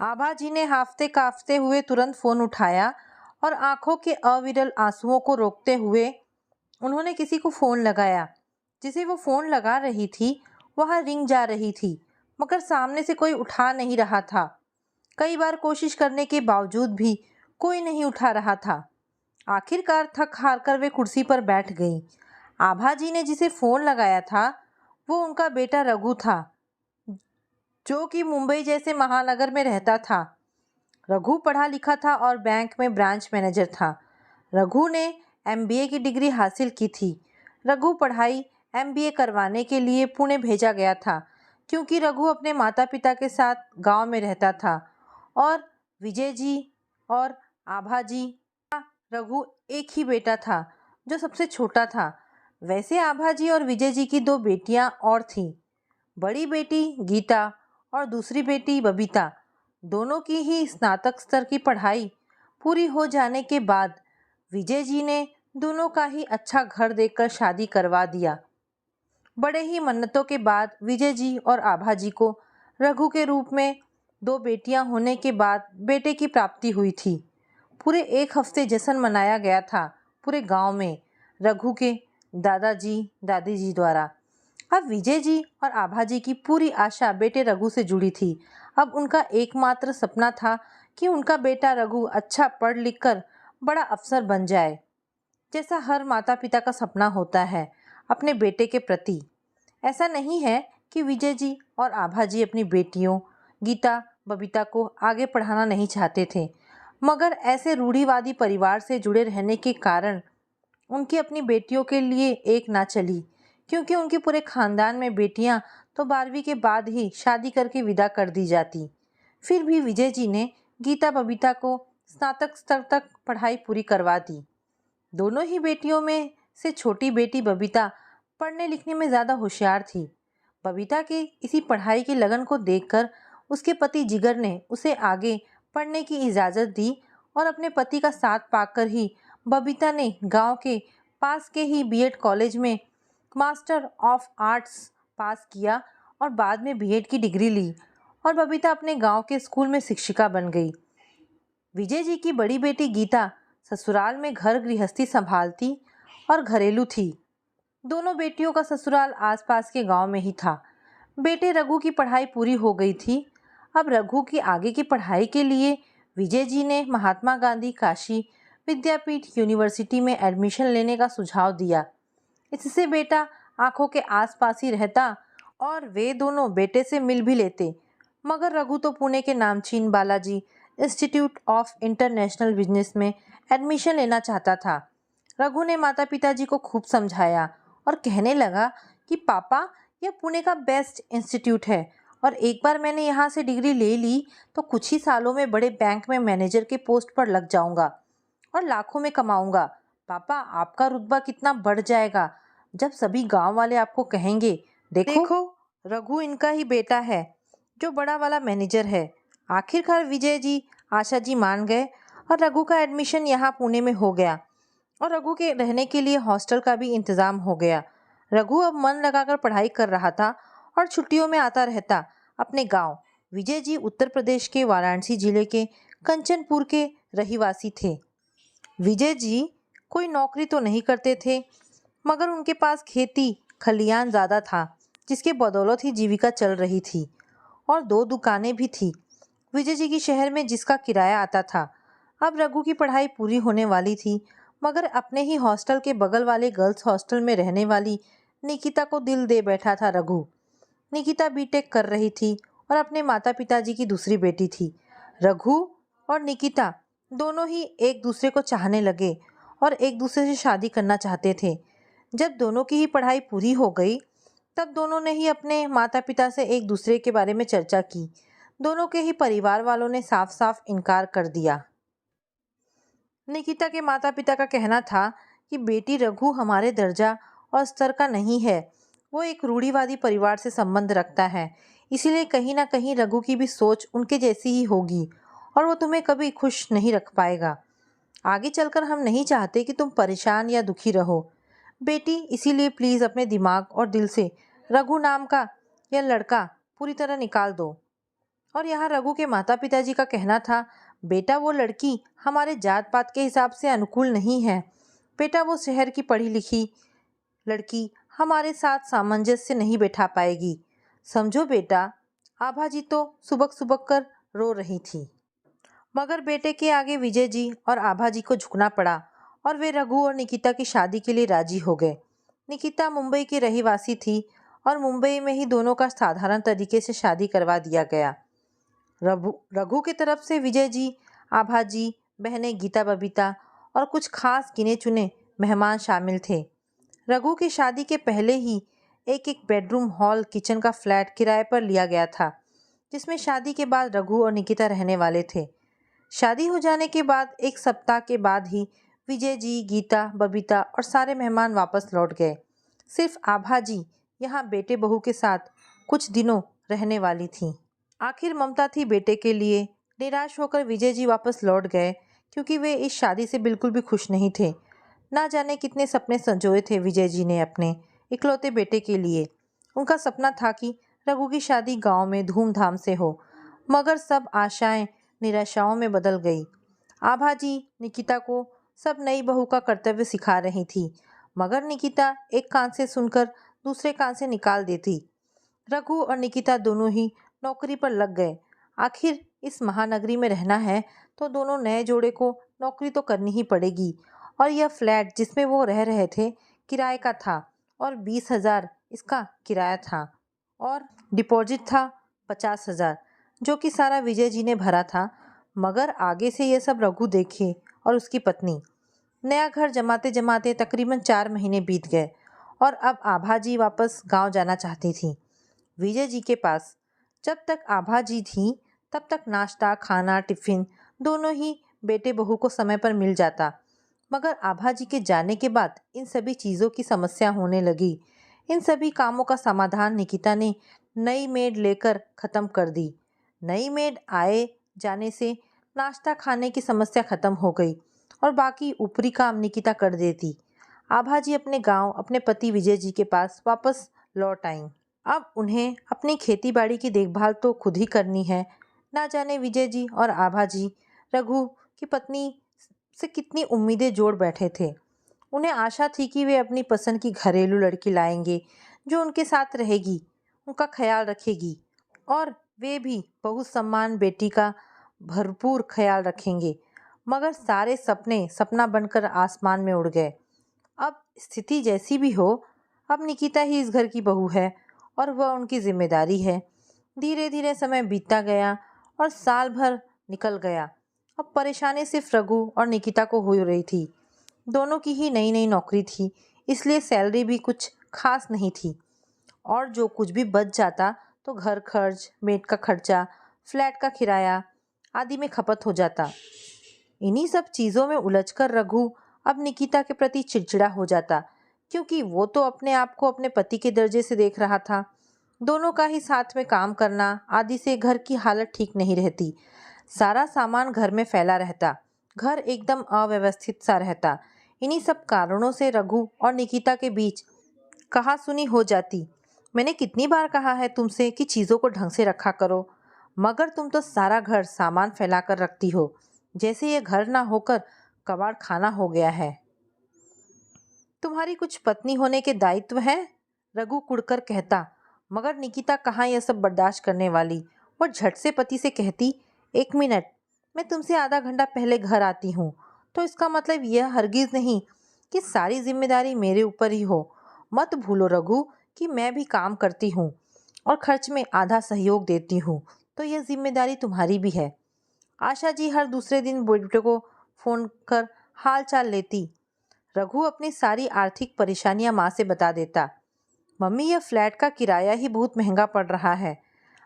आभा जी ने हांफते कांपते हुए तुरंत फोन उठाया और आंखों के अविरल आंसुओं को रोकते हुए उन्होंने किसी को फोन लगाया। जिसे वो फोन लगा रही थी वह रिंग जा रही थी, मगर सामने से कोई उठा नहीं रहा था। कई बार कोशिश करने के बावजूद भी कोई नहीं उठा रहा था। आखिरकार थक हार कर वे कुर्सी पर बैठ गई। आभा जी ने जिसे फोन लगाया था वो उनका बेटा रघु था, जो कि मुंबई जैसे महानगर में रहता था। रघु पढ़ा लिखा था और बैंक में ब्रांच मैनेजर था। रघु ने एमबीए की डिग्री हासिल की थी। रघु पढ़ाई एमबीए करवाने के लिए पुणे भेजा गया था, क्योंकि रघु अपने माता पिता के साथ गांव में रहता था और विजय जी और आभा जी का रघु एक ही बेटा था, जो सबसे छोटा था। वैसे आभा जी और विजय जी की दो बेटियां और थीं। बड़ी बेटी गीता और दूसरी बेटी बबीता। दोनों की ही स्नातक स्तर की पढ़ाई पूरी हो जाने के बाद विजय जी ने दोनों का ही अच्छा घर देखकर शादी करवा दिया। बड़े ही मन्नतों के बाद विजय जी और आभा जी को रघु के रूप में दो बेटियां होने के बाद बेटे की प्राप्ति हुई थी। पूरे एक हफ्ते जश्न मनाया गया था पूरे गांव में रघु के दादाजी दादी जी द्वारा। अब विजय जी और आभा जी की पूरी आशा बेटे रघु से जुड़ी थी। अब उनका एकमात्र सपना था कि उनका बेटा रघु अच्छा पढ़ लिख कर बड़ा अफसर बन जाए, जैसा हर माता पिता का सपना होता है अपने बेटे के प्रति। ऐसा नहीं है कि विजय जी और आभा जी अपनी बेटियों गीता बबीता को आगे पढ़ाना नहीं चाहते थे, मगर ऐसे रूढ़िवादी परिवार से जुड़े रहने के कारण उनकी अपनी बेटियों के लिए एक ना चली, क्योंकि उनके पूरे खानदान में बेटियां तो 12वीं के बाद ही शादी करके विदा कर दी जाती। फिर भी विजय जी ने गीता बबीता को स्नातक स्तर तक पढ़ाई पूरी करवा दी। दोनों ही बेटियों में से छोटी बेटी बबीता पढ़ने लिखने में ज़्यादा होशियार थी। बबीता के इसी पढ़ाई की लगन को देखकर उसके पति जिगर ने उसे आगे पढ़ने की इजाज़त दी और अपने पति का साथ पाकर ही बबीता ने गांव के पास के ही बीएड कॉलेज में मास्टर ऑफ आर्ट्स पास किया और बाद में बीएड की डिग्री ली और बबीता अपने गांव के स्कूल में शिक्षिका बन गई। विजय जी की बड़ी बेटी गीता ससुराल में घर गृहस्थी संभालती और घरेलू थी। दोनों बेटियों का ससुराल आसपास के गांव में ही था। बेटे रघु की पढ़ाई पूरी हो गई थी। अब रघु की आगे की पढ़ाई के लिए विजय जी ने महात्मा गांधी काशी विद्यापीठ यूनिवर्सिटी में एडमिशन लेने का सुझाव दिया। इससे बेटा आंखों के आसपास ही रहता और वे दोनों बेटे से मिल भी लेते। मगर रघु तो पुणे के नामचीन Balaji institute of international business में एडमिशन लेना चाहता था। रघु ने माता पिताजी को खूब समझाया और कहने लगा कि पापा, यह पुणे का बेस्ट इंस्टीट्यूट है और एक बार मैंने यहाँ से डिग्री ले ली तो कुछ ही सालों में बड़े बैंक में मैनेजर के पोस्ट पर लग जाऊंगा और लाखों में कमाऊंगा। पापा, आपका रुतबा कितना बढ़ जाएगा जब सभी गांव वाले आपको कहेंगे, देखो रघु इनका ही बेटा है जो बड़ा वाला मैनेजर है। आखिरकार विजय जी आशा जी मान गए और रघु का एडमिशन यहाँ पुणे में हो गया और रघु के रहने के लिए हॉस्टल का भी इंतज़ाम हो गया। रघु अब मन लगाकर पढ़ाई कर रहा था और छुट्टियों में आता रहता अपने गांव। विजय जी उत्तर प्रदेश के वाराणसी जिले के कंचनपुर के रहिवासी थे। विजय जी कोई नौकरी तो नहीं करते थे, मगर उनके पास खेती खलियान ज़्यादा था, जिसके बदौलत ही जीविका चल रही थी और दो दुकानें भी थी विजय जी की शहर में, जिसका किराया आता था। अब रघु की पढ़ाई पूरी होने वाली थी, मगर अपने ही हॉस्टल के बगल वाले गर्ल्स हॉस्टल में रहने वाली निकिता को दिल दे बैठा था रघु। निकिता बीटेक कर रही थी और अपने माता पिताजी की दूसरी बेटी थी। रघु और निकिता दोनों ही एक दूसरे को चाहने लगे और एक दूसरे से शादी करना चाहते थे। जब दोनों की ही पढ़ाई पूरी हो गई तब दोनों ने ही अपने माता पिता से एक दूसरे के बारे में चर्चा की। दोनों के ही परिवार वालों ने साफ साफ इनकार कर दिया। निकिता के माता पिता का कहना था कि बेटी रघु हमारे दर्जा और स्तर का नहीं है, वो एक रूढ़िवादी परिवार से संबंध रखता है, इसीलिए कहीं ना कहीं रघु की भी सोच उनके जैसी ही होगी और वो तुम्हें कभी खुश नहीं रख पाएगा। आगे चलकर हम नहीं चाहते कि तुम परेशान या दुखी रहो बेटी, इसीलिए प्लीज़ अपने दिमाग और दिल से रघु नाम का यह लड़का पूरी तरह निकाल दो और यहाँ रघु के माता पिताजी का कहना था, बेटा वो लड़की हमारे जात पात के हिसाब से अनुकूल नहीं है। बेटा वो शहर की पढ़ी लिखी लड़की हमारे साथ सामंजस्य नहीं बैठा पाएगी। समझो बेटा। आभा जी तो सुबक सुबक कर रो रही थी। मगर बेटे के आगे विजय जी और आभा जी को झुकना पड़ा और वे रघु और निकिता की शादी के लिए राजी हो गए। निकिता मुंबई की रहीवासी थी और मुंबई में ही दोनों का साधारण तरीके से शादी करवा दिया गया। रघु की तरफ से विजय जी, आभा जी, बहनें गीता बबीता और कुछ खास गिने चुने मेहमान शामिल थे। रघु की शादी के पहले ही एक एक बेडरूम, हॉल, किचन का फ्लैट किराए पर लिया गया था, जिसमें शादी के बाद रघु और निकिता रहने वाले थे। शादी हो जाने के बाद एक सप्ताह के बाद ही विजय जी, गीता, बबीता और सारे मेहमान वापस लौट गए। सिर्फ आभा जी यहाँ बेटे बहू के साथ कुछ दिनों रहने वाली थी। आखिर ममता थी बेटे के लिए। निराश होकर विजय जी वापस लौट गए, क्योंकि वे इस शादी से बिल्कुल भी खुश नहीं थे। ना जाने कितने सपने संजोए थे विजय जी ने अपने इकलौते बेटे के लिए। उनका सपना था कि रघु की शादी गांव में धूमधाम से हो, मगर सब आशाएं निराशाओं में बदल गई। आभा जी निकिता को सब नई बहू का कर्तव्य सिखा रही थी, मगर निकिता एक कान से सुनकर दूसरे कान से निकाल देती। रघु और निकिता दोनों ही नौकरी पर लग गए। आखिर इस महानगरी में रहना है तो दोनों नए जोड़े को नौकरी तो करनी ही पड़ेगी। और यह फ्लैट जिसमें वो रह रहे थे किराए का था और 20,000 इसका किराया था और डिपॉजिट था 50,000, जो कि सारा विजय जी ने भरा था। मगर आगे से यह सब रघु देखे और उसकी पत्नी। नया घर जमाते जमाते तकरीबन 4 महीने बीत गए और अब आभा जी वापस गांव जाना चाहती थी, विजय जी के पास। जब तक आभा जी थी तब तक नाश्ता, खाना, टिफिन दोनों ही बेटे बहू को समय पर मिल जाता। मगर आभा जी के जाने के बाद इन सभी चीज़ों की समस्या होने लगी। इन सभी कामों का समाधान निकिता ने नई मेड लेकर ख़त्म कर दी। नई मेड आए जाने से नाश्ता खाने की समस्या ख़त्म हो गई और बाकी ऊपरी काम निकिता कर देती। आभा जी अपने गांव, अपने पति विजय जी के पास वापस लौट आईं। अब उन्हें अपनी खेती बाड़ी की देखभाल तो खुद ही करनी है। ना जाने विजय जी और आभा जी रघु की पत्नी से कितनी उम्मीदें जोड़ बैठे थे। उन्हें आशा थी कि वे अपनी पसंद की घरेलू लड़की लाएंगे जो उनके साथ रहेगी, उनका ख्याल रखेगी और वे भी बहुत सम्मान बेटी का भरपूर ख्याल रखेंगे। मगर सारे सपने सपना बनकर आसमान में उड़ गए। अब स्थिति जैसी भी हो, अब निकिता ही इस घर की बहू है और वह उनकी जिम्मेदारी है। धीरे धीरे समय बीतता गया और साल भर निकल गया। अब परेशानी सिर्फ रघु और निकिता को हो रही थी। दोनों की ही नई नई नौकरी थी, इसलिए सैलरी भी कुछ खास नहीं थी और जो कुछ भी बच जाता तो घर खर्च, मेड का खर्चा, फ्लैट का किराया आदि में खपत हो जाता। इन्हीं सब चीज़ों में उलझकर रघु अब निकिता के प्रति चिड़चिड़ा हो जाता, क्योंकि वो तो अपने आप को अपने पति के दर्जे से देख रहा था। दोनों का ही साथ में काम करना आदि से घर की हालत ठीक नहीं रहती। सारा सामान घर में फैला रहता, घर एकदम अव्यवस्थित सा रहता। इन्हीं सब कारणों से रघु और निकिता के बीच कहासुनी हो जाती। मैंने कितनी बार कहा है तुमसे कि चीज़ों को ढंग से रखा करो, मगर तुम तो सारा घर सामान फैला कर रखती हो, जैसे ये घर ना होकर कबाड़ खाना हो गया है। तुम्हारी कुछ पत्नी होने के दायित्व हैं, रघु कुड़कर कहता। मगर निकिता कहाँ यह सब बर्दाश्त करने वाली। वो झट से पति से कहती, 1 मिनट, मैं तुमसे आधा घंटा पहले घर आती हूँ, तो इसका मतलब यह हरगिज़ नहीं कि सारी जिम्मेदारी मेरे ऊपर ही हो। मत भूलो रघु कि मैं भी काम करती हूँ और खर्च में आधा सहयोग देती हूँ, तो यह जिम्मेदारी तुम्हारी भी है। आशा जी हर दूसरे दिन बेटे को फ़ोन कर हाल चाल लेती। रघु अपनी सारी आर्थिक परेशानियां माँ से बता देता। मम्मी, यह फ्लैट का किराया ही बहुत महंगा पड़ रहा है।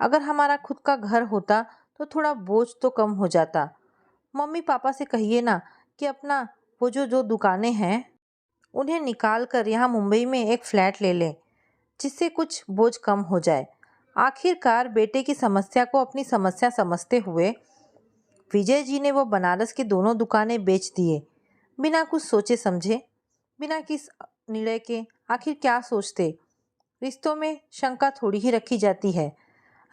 अगर हमारा खुद का घर होता तो थोड़ा बोझ तो कम हो जाता। मम्मी पापा से कहिए ना कि अपना वो जो दुकानें हैं उन्हें निकाल कर यहाँ मुंबई में एक फ्लैट ले लें, जिससे कुछ बोझ कम हो जाए। आखिरकार बेटे की समस्या को अपनी समस्या समझते हुए विजय जी ने वो बनारस की दोनों दुकानें बेच दिए, बिना कुछ सोचे समझे, बिना किस निर्णय के। आखिर क्या सोचते, रिश्तों में शंका थोड़ी ही रखी जाती है।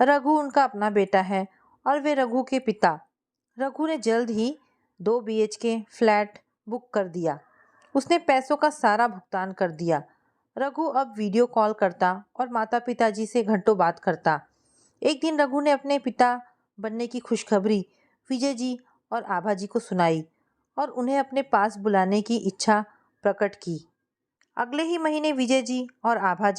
रघु उनका अपना बेटा है और वे रघु के पिता। रघु ने जल्द ही 2 BHK फ्लैट बुक कर दिया। उसने पैसों का सारा भुगतान कर दिया। रघु अब वीडियो कॉल करता और माता पिताजी से घंटों बात करता। एक दिन रघु ने अपने पिता बनने की खुशखबरी विजय जी और आभा जी को सुनाई और उन्हें अपने पास बुलाने की इच्छा प्रकट की। अगले ही महीने विजय जी और आभा जी